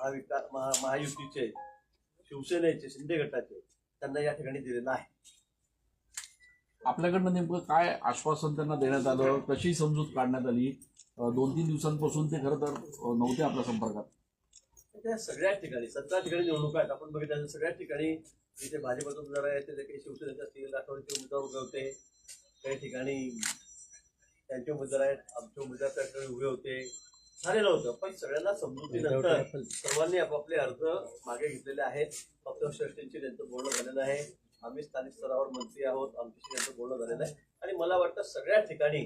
महायुतीचे शिवसेनेचे शिंदे गटाचे त्यांना या ठिकाणी दिलेला आहे. आपल्याकडनं नेमकं काय आश्वासन त्यांना देण्यात आलं, कशी समजूत काढण्यात आली? 2-3 दिवसांपासून ते खरं तर नव्हते आपल्या संपर्कात. त्या सगळ्याच ठिकाणी 17 ठिकाणी निवडणुका आहेत. आपण बघितलं सगळ्याच ठिकाणी जिथे भाजपचे उमेदवार आहेत ते काही शिवसेनेचे असतील, राष्ट्रवादीचे उमेदवार उभे होते, काही ठिकाणी त्यांचे उमेदवार आहेत, आमचे उमेदवार त्या ठिकाणी उभे होते, झालेलं होतं. पण सगळ्यांना समजुतीनंतर सर्वांनी आपापले अर्ज मागे घेतलेले आहेत. पक्षश्रेष्ठींशी त्यांचं बोलणं झालेलं आहे. आम्ही स्थानिक स्तरावर मंत्री आहोत, आमच्याशी त्यांचं बोलणं झालेलं आहे. आणि मला वाटतं सगळ्या ठिकाणी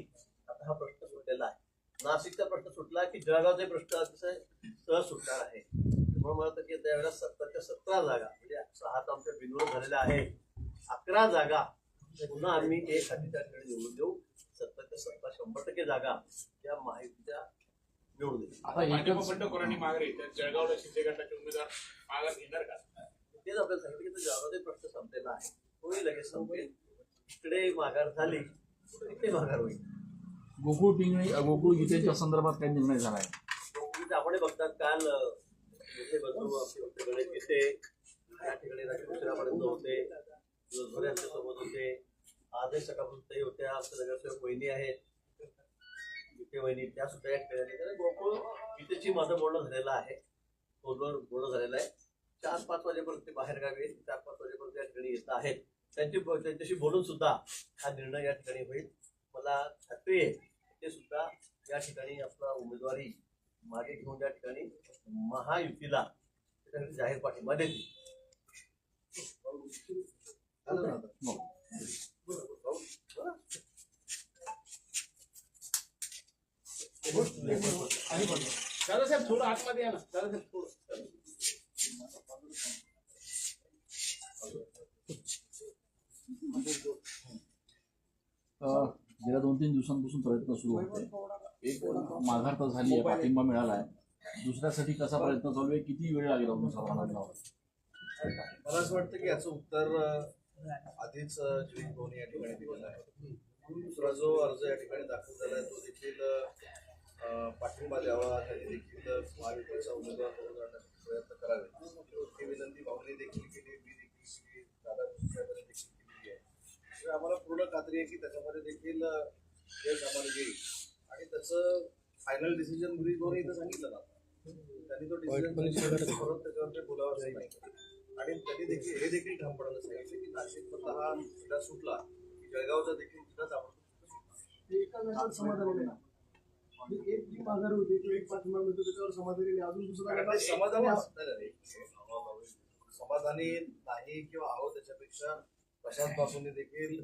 आता हा प्रश्न सुटलेला आहे. नाशिकचा प्रश्न सुटला की जळगावचे प्रश्न अतिशय सहज सुटणार आहे. म्हणून मला वाटतं की त्यावेळेला 17च्या 17 जागा म्हणजे 6 तर आमच्या बिनविरोध झालेल्या आहेत. 11 जागा पुन्हा आम्ही एक हातीच्या ठिकाणी निवडून देऊ. 17च्या 17 100% जागा त्या महायुतीच्या निवडून देऊ. आता बंडखोरांनी माघारी जळगावला शिंदे गटाचे उमेदवार माघार घेणार का? तेच आपल्याला सांगितलं की जळगावचा प्रश्न संपलेला आहे, तोही लगेच संपेल. इकडे माघार झाली तिकडे माघार होईल. गोकुळ गीतेच्या संदर्भात काही निर्णय झाला आहे? आपण बघतात काल मोठे बंधू गणेश गीते या ठिकाणी राजूपर्यंत होते, दिवसभर आमच्या सोबत होते. आजही सकाळपासून होत्या. आमच्या नगरसेवक वहिनी आहेत गीते वहिनी, त्या सुद्धा या ठिकाणी. गोकुळ गीतेची माझं बोलणं झालेलं आहे, फोनवर बोलणं झालेलं आहे. 4-5 वाजेपर्यंत ते बाहेर गावी 4-5 वाजेपर्यंत या ठिकाणी येत आहेत. त्यांच्याशी बोलून सुद्धा हा निर्णय या ठिकाणी होईल. मला खात्री आहे ते सुद्धा या ठिकाणी आपला उमेदवारी मागे घेऊन त्या ठिकाणी महायुतीला जाहीर पाठिंबा देतील. दादासाहेब थोडं आतमध्ये या ना. दादासाहेब थोडं गेल्या 2-3 दिवसांपासून प्रयत्न सुरू होते. एक माघार तर झाली आहे, पाठिंबा मिळाला आहे. दुसऱ्यासाठी कसा प्रयत्न चालू आहे, किती वेळ लागेल आपण सर्वांना? मला असं वाटतं की याचं उत्तर आधीच जयंत भाऊनी या ठिकाणी दिलेलं आहे. दुसरा जो अर्ज या ठिकाणी दाखल झाला आहे तो देखील पाठिंबा द्यावा, त्यांनी देखील महायुतीचा उमेदवार निवडून आणण्यासाठी प्रयत्न करावे ही विनंती भाऊनी देखील केली, मी देखील केली, दादा साहेबांनी देखील केली आहे. आम्हाला पूर्ण खात्री आहे की त्याच्यामध्ये देखील यश आम्हाला येईल आणि त्याचं फायनल डिसिजन मुली इथं सांगितलं ना, त्यांनी तो डिसिजन परत त्याच्यावर बोलावा असं नाही. आणि त्यांनी देखील हे देखील ठामपणानं सांगितलं की नाशिकमधला हा जिल्हा सुटला की जळगावचा देखील जिल्हाच आपण एका गटात समाधान नाही. एक जी माघार होती किंवा एक पाठिंबा मिळतो त्याच्यावर समाधानी नाही. अजून दुसरा समाधानी नाही किंवा आहोत त्याच्यापेक्षा प्रशांत बापूंनी देखील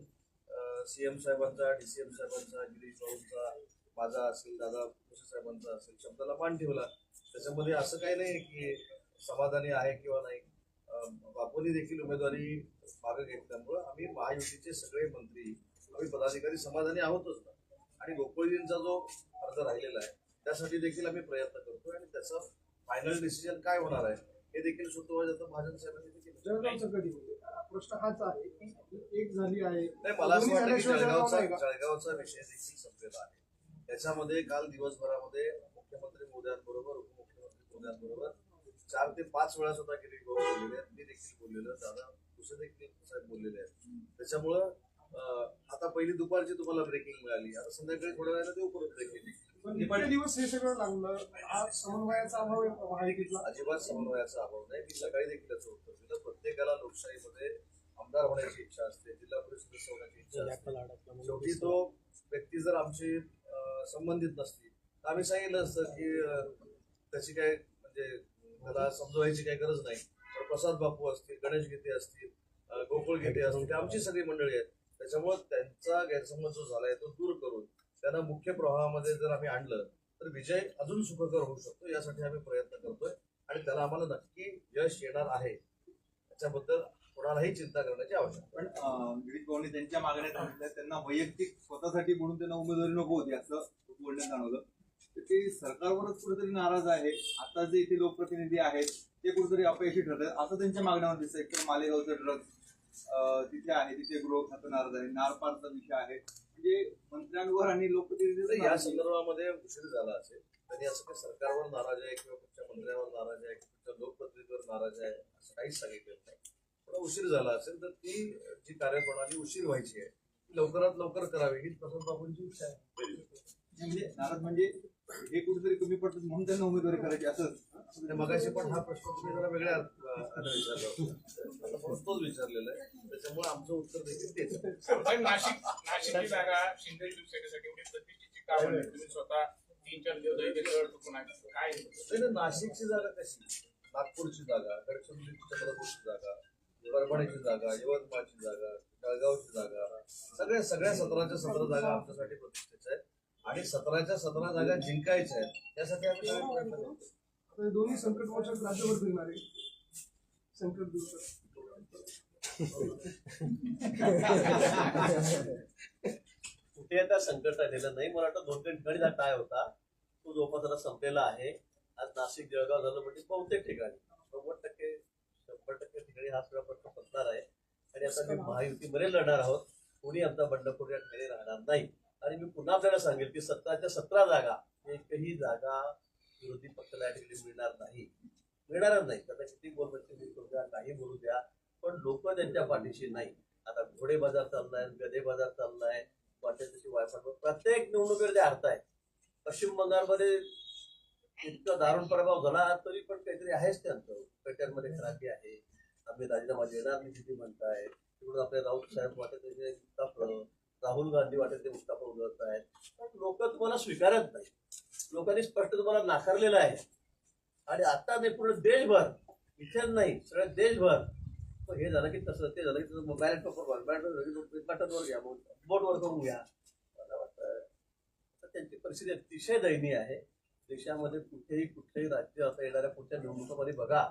सीएम साहेबांचा, डीसीएम साहेबांचा, गिरीश भाऊंचा, माझा असेल, दादा भुसे साहेबांचा असेल, शब्दाला मान ठेवला. त्याच्यामध्ये असं काही नाही की समाधानी आहे किंवा नाही. बापूंनी देखील उमेदवारी मागे घेतल्यामुळं आम्ही महायुतीचे सगळे मंत्री, आम्ही पदाधिकारी समाधानी आहोतच ना. आणि गोकुळजींचा जो अर्ज राहिलेला आहे त्यासाठी देखील आम्ही प्रयत्न करतोय आणि त्याचं फायनल डिसिजन काय होणार आहे हे देखील सुतोवाच आता महाजन साहेबांनी देखील. जळगावचं कधी प्रश्न हाच आहे की एक झाली आहे. नाही, मला असं वाटतं की जळगावचा विषय देखील संपलेला आहे. त्याच्यामध्ये काल दिवसभरामध्ये मुख्यमंत्री मोदयांबरोबर, उपमुख्यमंत्री मोदयांबरोबर 4 ते 5 वेळा सुद्धा गिरीश भाऊ बोललेले आहेत, मी देखील बोललेलो, दादा दुसरे देखील साहेब बोललेले आहेत. त्याच्यामुळं आता पहिली दुपारची तुम्हाला ब्रेकिंग मिळाली, आता संध्याकाळी थोड्या वेळाला देऊ परत ब्रेकिंग. पण दिवस हे सगळं लागलं. आज समन्वयाचा अभाव आहे महायुतीतला. अजिबात समन्वयाचा अभाव नाही. मी सकाळी देखील त्याचं उत्तर दिलं. प्रत्येकाला लोकशाहीमध्ये आमदार होण्याची इच्छा असते, जिल्हा परिषद सदस्य होण्याची इच्छा असते. शेवटी तो व्यक्ती जर आमची संबंधित नसती तर आम्ही सांगितलं असतं की त्याची काय म्हणजे त्याला समजवायची काही गरज नाही. पण प्रसाद बापू असतील, गणेश गीते असतील, गोकुळ गीते असतील, आमची सगळी मंडळी आहेत. त्याच्यामुळे त्यांचा गैरसमज जो झालाय तो दूर करून त्यांना मुख्य प्रवाहामध्ये जर आम्ही आणलं तर विजय अजून सुखकर होऊ शकतो. यासाठी आम्ही प्रयत्न करतोय आणि त्याला आम्हाला नक्की यश येणार आहे. त्याच्याबद्दल कोणालाही चिंता करण्याची आवश्यकता. पण गिरीश भाऊंनी त्यांच्या मागण्या सांगितल्या, त्यांना वैयक्तिक स्वतःसाठी म्हणून त्यांना उमेदवारी नको होती असं बोलण्यात जाणवलं. तर ते सरकारवरच कुठेतरी नाराज आहे. आता जे इथे लोकप्रतिनिधी आहेत ते कुठेतरी अपयशी ठरतात असं त्यांच्या मागण्यावर दिसतंय. तर मालेगावचं ड्रग्ज तिथे आहे, तिथे गृह खातं नाराज आहे, नारपारचा विषय आहे. म्हणजे मंत्र्यांवर आणि तर लोकप्रतिनिधी या संदर्भामध्ये उशीर झाला असेल. त्यांनी असं काही सरकारवर नाराज आहे किंवा कुठच्या मंत्र्यावर नाराज आहे किंवा कुठच्या लोकप्रतिनिधीवर नाराज आहे असं काहीच सांगितलेलं नाही. थोडा उशीर झाला असेल तर ती जी कार्यप्रणाली उशीर व्हायची आहे ती लवकरात लवकर करावी हीच प्रसाद बाबूंची इच्छा आहे. म्हणजे नाराज म्हणजे हे कुठेतरी कमी पडतात म्हणून त्यांना उमेदवारी करायची असंच. म्हणजे मगाशी पण हा प्रश्न तुम्ही जरा वेगळ्या अर्थाने विचारला होता. आता परत तोच विचारलेला आहे. त्याच्यामुळे आमचं उत्तर देखील तेच आहे. पण नाशिकची जागा शिंदे शिवसेनेसाठी एवढी प्रतिष्ठेची का बनली? तुम्ही स्वतः 3-4 दिवस इथे चढ चुकून आहे. काय नाही, नाशिकची जागा कशी, नागपूरची जागा, गडचिरोलीची चंद्रपूरची जागा, परभणीची जागा, यवतमाळची जागा, जळगावची जागा, सगळ्या 17च्या 17 जागा आमच्यासाठी प्रतिष्ठेच्या आहेत आणि 17च्या 17 जागा जिंकायच्या आहेत त्यासाठी आम्ही सगळे प्रयत्न करतो. आता हे दोन्ही संकट मोर्चात राज्यभर फिरणार आहे. संकट दूर कुठे आता संकट आलेलं नाही. मला वाटतं 2-3 ठिकाणी हा काय होता तो जवळपास आता संपलेला आहे. आज नाशिक जळगाव झालं म्हणजे बहुतेक ठिकाणी 100% ठिकाणी हा सगळा प्रश्न संपणार आहे आणि आता मी महायुतीमध्ये लढणार आहोत. कोणी आमचा बंडखोर या ठिकाणी राहणार नाही. आणि मी पुन्हा आपल्याला सांगेल की 17च्या 17 जागा एकही जागा विरोधी पक्षाला या ठिकाणी मिळणारच नाही. त्याचा किती बोलबच्चे करू द्या, काही बोलू द्या, पण लोक त्यांच्या पाठीशी नाही. आता घोडे बाजार चाललाय, गदे बाजार चाललाय, वाटेची वायफळ प्रत्येक निवडणुकीवर ते अर्थ आहे. पश्चिम बंगालमध्ये इतका दारुण प्रभाव झाला तरी पण काहीतरी आहेच त्यांचं. पेट्यांमध्ये खराबी आहे, आम्ही राजीनामा देणार नाही किती म्हणताय. तिकडून आपले राऊत साहेब वाटत राहुल गांधी वाटत ते मुस्ताफा उजळत आहेत. पण लोक तुम्हाला स्वीकारत नाही. लोकांनी स्पष्ट तुम्हाला नाकारलेलं आहे. आणि आता नाही पूर्ण देशभर, इथेच नाही सगळ्या देशभर हे झालं की तसं, ते झालं की तसं, बॅलेट पेपर बटनवर घ्या, बोटवर करून घ्या. मला वाटतं त्यांची परिस्थिती अतिशय दयनीय आहे. देशामध्ये कुठेही राज्य आता येणाऱ्या पुढच्या निवडणुकांमध्ये बघा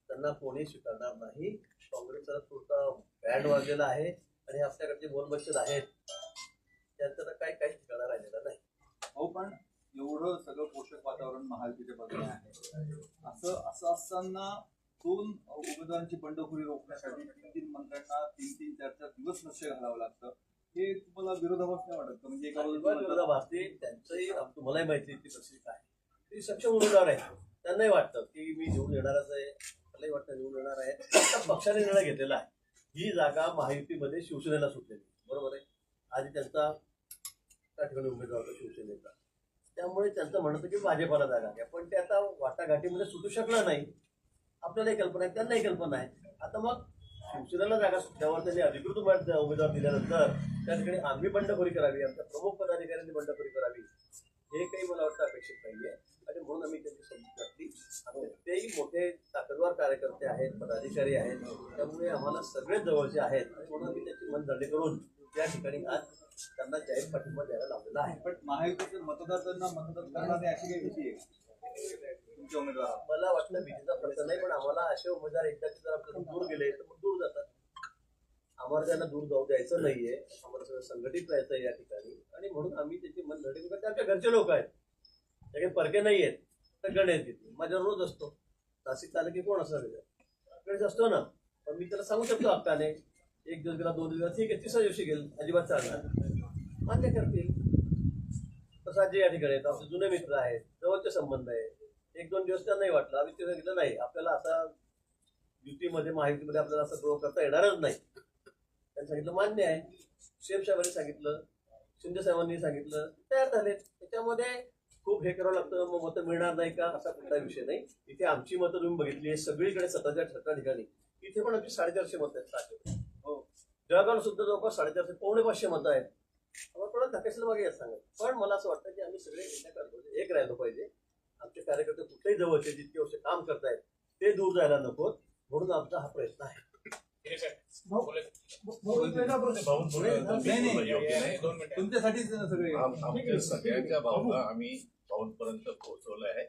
त्यांना कोणी स्वीकारणार नाही. काँग्रेसचा पुरता बँड वाजलेला आहे आणि आपल्याकडे जे बोलबच्चन आहेत त्यांचं काही ठिकाणा राहिलेलं नाही. हो, पण एवढं सगळं पोषक वातावरण महायुतीच्या बाजूने आहे. असं असताना 2 उमेदवारांची बंडखोरी रोखण्यासाठी 3 मंत्र्यांना 3-3, 4-4 दिवस लक्ष घालावं लागतं. हे तुम्हाला विरोधाभास नाही वाटत का? म्हणजे एका विरोधाभास त्यांचंही तुम्हालाही माहिती ती कशी काय ती सक्षम उमेदवार आहे. त्यांनाही वाटतं की मी निवडून येणारच आहे, मलाही वाटतं निवडून येणार आहे. आता पक्षाने निर्णय घेतलेला आहे. ही जागा महायुतीमध्ये शिवसेनेला सुटलेली, बरोबर आहे. आधी त्यांचा त्या ठिकाणी उमेदवार होता शिवसेनेचा, त्यामुळे त्यांचं म्हणत की भाजपाला जागा घ्या. पण ते आता वाटाघाटीमध्ये सुटू शकला नाही. आपल्यालाही कल्पना आहे, त्यांनाही कल्पना आहे. आता मग शिवसेनेला जागा सुटल्यावर त्यांनी अधिकृत उमेदवार दिल्यानंतर त्या ठिकाणी आम्ही बंडखोरी करावी, आमच्या प्रमुख पदाधिकाऱ्यांनी बंडखोरी करावी हे काही मला वाटतं अपेक्षित नाहीये. आणि म्हणून आम्ही त्यांची समजूत घातली. तेही मोठे ताकदवार कार्यकर्ते आहेत, पदाधिकारी आहेत, त्यामुळे आम्हाला सगळे जवळचे आहेत. आणि म्हणून आम्ही त्याची मनधरणी करून त्या ठिकाणी आज त्यांना जाहीर पाठिंबा द्यायला लावलेला आहे. पण महायुतीचे मतदारांना मतदान करणारे अशी काही भीती आहे तुमच्या उमेदवार? मला वाटतं भीतीचा प्रश्न नाही, पण आम्हाला असे उमेदवार एकदा जर आपल्याला दूर गेले तर मग दूर जातात. आम्हाला त्यांना दूर जाऊ द्यायचं नाहीये. आम्हाला सगळं संघटित राहायचं आहे या ठिकाणी. आणि म्हणून आम्ही त्याची मनधरणी करू. आमच्या घरचे लोक आहेत, सगळे परके नाही आहेत. तर गणेश तिथे माझ्या रोज असतो. नाशिक आलं की कोण असं गणेश असतो ना, पण मी त्याला सांगू शकतो हक्काने 1 दिवस गेला, 2 दिवस, ठीक आहे, 3ऱ्या दिवशी गेल, अजिबात चालणार, मान्य करतील. प्रसाद जे या ठिकाणी आहेत, आमचे जुने मित्र आहेत, जवळचे संबंध आहे. 1-2 दिवस त्यांना नाही वाटलं, आम्ही ते सांगितलं नाही आपल्याला असा युतीमध्ये महायुतीमध्ये आपल्याला असं ग्रो करता येणारच नाही. त्यांनी सांगितलं मान्य आहे. शेम साहेबांनी सांगितलं, शिंदे साहेबांनी सांगितलं, तयार झाले. त्याच्यामध्ये खूप हे करावं लागतं, मग मतं मिळणार नाही का असा कुठलाही विषय नाही. इथे आमची मतं तुम्ही बघितली आहे सगळीकडे 17च्या ठिकाणी. इथे पण आमची 450 मतं आहेत. 700 हो, जळगावला सुद्धा जवळपास 450 550 मतं आहेत. आम्हाला थोडं धकेसलं मागे यात सांगत. पण मला असं वाटतं की आम्ही सगळे एक राहिलो पाहिजे. आमचे कार्यकर्ते कुठल्याही जवळचे जितके वर्ष काम करतायत ते दूर जायला नकोत, म्हणून आमचा हा प्रयत्न आहे. तुमच्यासाठीच सगळे आमच्या सगळ्यांच्या भावना आम्ही भाऊंपर्यंत पोहोचवल्या आहे.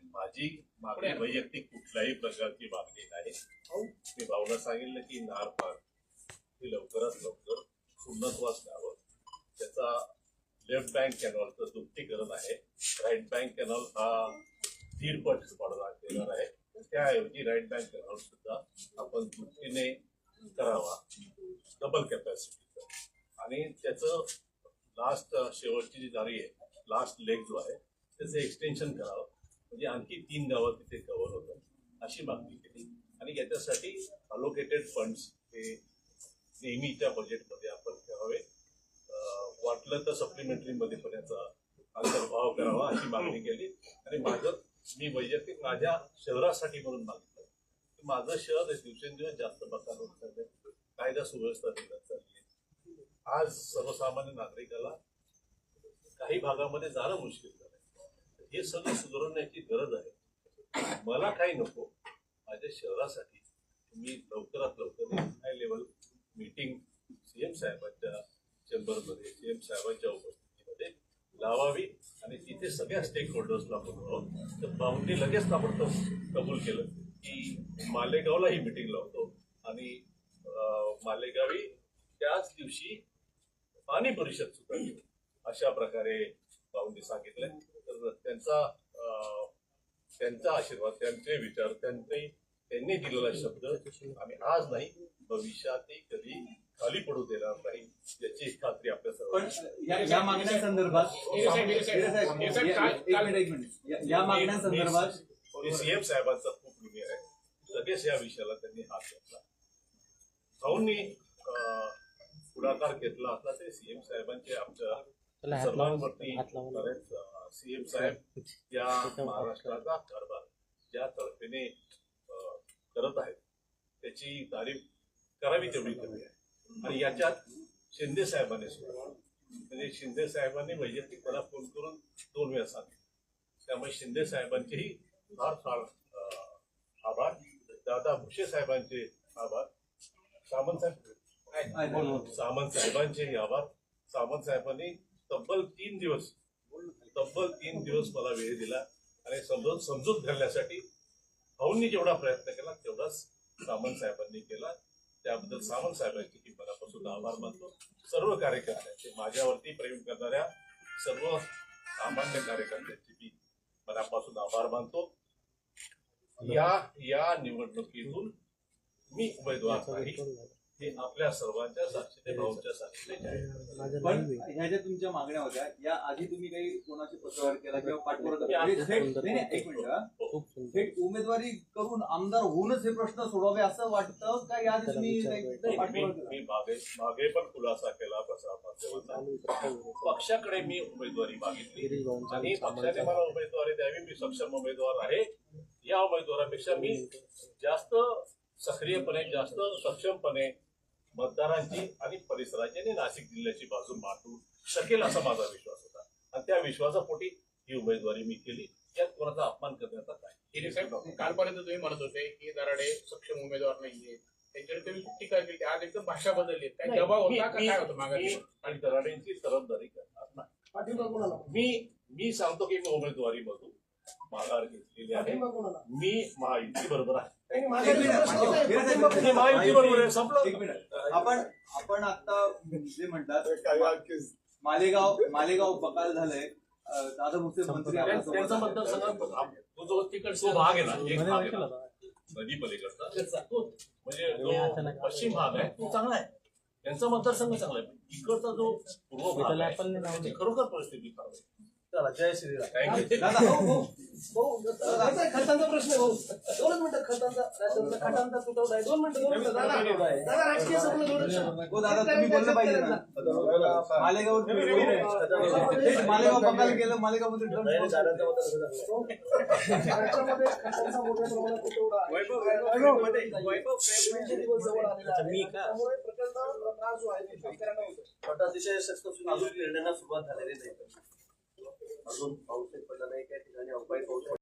माझी मागणी वैयक्तिक कुठल्याही प्रकारची मागणी नाही. मी भाऊला सांगितलं की नार पार्क हे लवकरात लवकर पूर्णत्वास न्यावं. त्याचा लेफ्ट बँक कॅनॉलचं दुपटीकरण आहे. राईट बँक कॅनॉल हा 1.5 पट वाढवण्यात आहे. त्याऐवजी राईट बँक कॅनॉल सुद्धा आपण दुपटीने करावा, डबल कॅपॅसिटीचा. आणि त्याचं लास्ट शेवटची जी जारी आहे, लास्ट लेग जो आहे त्याचं एक्सटेन्शन करावं, म्हणजे आणखी 3 गावं तिथे कव्हर होतं अशी मागणी केली. आणि याच्यासाठी अलोकेटेड फंड्स हे नेहमीच्या बजेटमध्ये आपण ठेवावे, वाटलं तर सप्लिमेंटरी मध्ये पण याचा अंतर्भाव करावा अशी मागणी केली. आणि मी वैयक्तिक माझ्या शहरासाठी म्हणून मागितलं की माझं शहर दिवसेंदिवस जास्त बदल होत चाललंय, कायदा सुव्यवस्था बिघडत चालली आहे. आज सर्वसामान्य नागरिकाला काही भागामध्ये जाणं मुश्किल झालंय. हे सगळं सुधारण्याची गरज आहे. मला काही नको, माझ्या शहरासाठी मी लवकरात लवकर हाय लेवल मीटिंग सीएम साहेबांच्या चेंबरमध्ये, सीएम साहेबांच्या उपस्थितीमध्ये लावावी आणि तिथे सगळ्या स्टेक होल्डर्सला बोलवलं. तर भाऊंनी लगेच ताबडतोब कबूल केलं की मालेगावला ही मीटिंग लावतो आणि मालेगावी त्याच दिवशी पाणी परिषद सुद्धा घेऊ अशा प्रकारे भाऊंनी सांगितलं. तर त्यांचा आशीर्वाद, त्यांचे विचार, त्यांनी दिलेला शब्द आम्ही आज नाही भविष्यातही कधी खाली पडू देणार नाही याची खात्री आपल्या पण सर्वांना. या मागण्यांसंदर्भात या मागण्यांसंदर्भात सीएम साहेबांचा खूप ऋणी आहे. लगेच या विषयाला त्यांनी हात घेतला. भाऊंनी पुढाकार घेतला असला ते सीएम साहेबांचे आमच्या सर्वांवरती सीएम साहेब या महाराष्ट्राचा कारभार ज्या तर्फेने करत आहेत त्याची तारीफ करावी तेवढी कमी आहे. आणि याच्यात शिंदे साहेबांनी सुद्धा, म्हणजे शिंदे साहेबांनी वैयक्तिक मला फोन करून 2 वेळा सांगितलं. त्यामुळे शिंदे साहेबांचेही फार फार आभार. दादा भुसे साहेबांचे आभार. सामंत साहेबांचेही आभार. सामंत साहेबांनी तब्बल 3 दिवस मला वेळ दिला आणि समजूत घालण्यासाठी भाऊंनी जेवढा प्रयत्न केला तेवढाच सामंत साहेबांनी केला. त्याबद्दल सामंत साहेबांचे मी मनापासून आभार मानतो. सर्व कार्यकर्त्यांचे, माझ्यावरती प्रेम करणाऱ्या सर्व सामान्य कार्यकर्त्यांचे मी मनापासून आभार मानतो. या निवडणुकीतून मी उमेदवार नाही हे आपल्या सर्वांच्या साक्षीने, भाऊंच्या साक्षीने जाहीर करतो. पण ह्या ज्या तुमच्या मागण्या होत्या या आधी तुम्ही काही कोणाशी पत्रव्यवहार केला किंवा पाठपुरावा एक मिनिट थेट उमेदवारी करून आमदार होऊनच हे प्रश्न सोडवावे असं वाटतं का? या आधी तुम्ही मागे पण खुलासा केला प्रसार पक्षाकडे मी उमेदवारी मागितली आणि पक्षाने मला उमेदवारी द्यावी. मी सक्षम उमेदवार आहे. या उमेदवारापेक्षा मी जास्त सक्रियपणे, जास्त सक्षमपणे मतदारांची आणि परिसराची आणि नाशिक जिल्ह्याची बाजू मांडू शकेल असा माझा विश्वास होता आणि त्या विश्वासापोटी ही उमेदवारी मी केली. यात कोणाचा अपमान करण्याचा काय. साहेब, कालपर्यंत तुम्ही म्हणत होते की दराडे सक्षम उमेदवार नाहीये, त्यांच्याकडे तुम्ही खूप टीका केली. आज एकदम भाषा बदलली. काय जबाब होता का काय होतं मागे? आणि दराडेंची तरफदारी करणार नाही. मी सांगतो की मी उमेदवारीमधून माघार घेतलेली आहे. मी महायुती बरोबर आहे. महायुती बरोबर आहे. संपलं. आपण आता जे म्हणतात मालेगाव बकाल झालंय. दादा भुसे मंत्री त्यांचा मतदारसंघ जो तिकडचा भाग आहे ना, एक भाग आहे ना नदी पलीकडचा, तो म्हणजे जो पश्चिम भाग आहे तो चांगला आहे. त्यांचा मतदारसंघ चांगला आहे. इकडचा जो पूर्व भाग आहे त्याची खरोखर परिस्थिती खराब आहे. चला, जय श्रीराम. दादा खतांचा प्रश्न आहे. 2 मिनिटं खतांचा तुटवडा आहे. 2 मिनिटं दादा राजकीय सगळं हो दादा तुम्ही बोललं पाहिजे ना. मालेगाव बघायला गेलं, मालेगाव मध्ये राज्यामध्ये खतांचा मोठ्या प्रमाणात तुटवडा आहे. जवळ आलेला आहे. त्यामुळे प्रकल्प त्रास जो आहे शेतकऱ्यांना होतो. अतिशय सक्सेसफुल निर्णयांना सुरुवात झालेली नाही.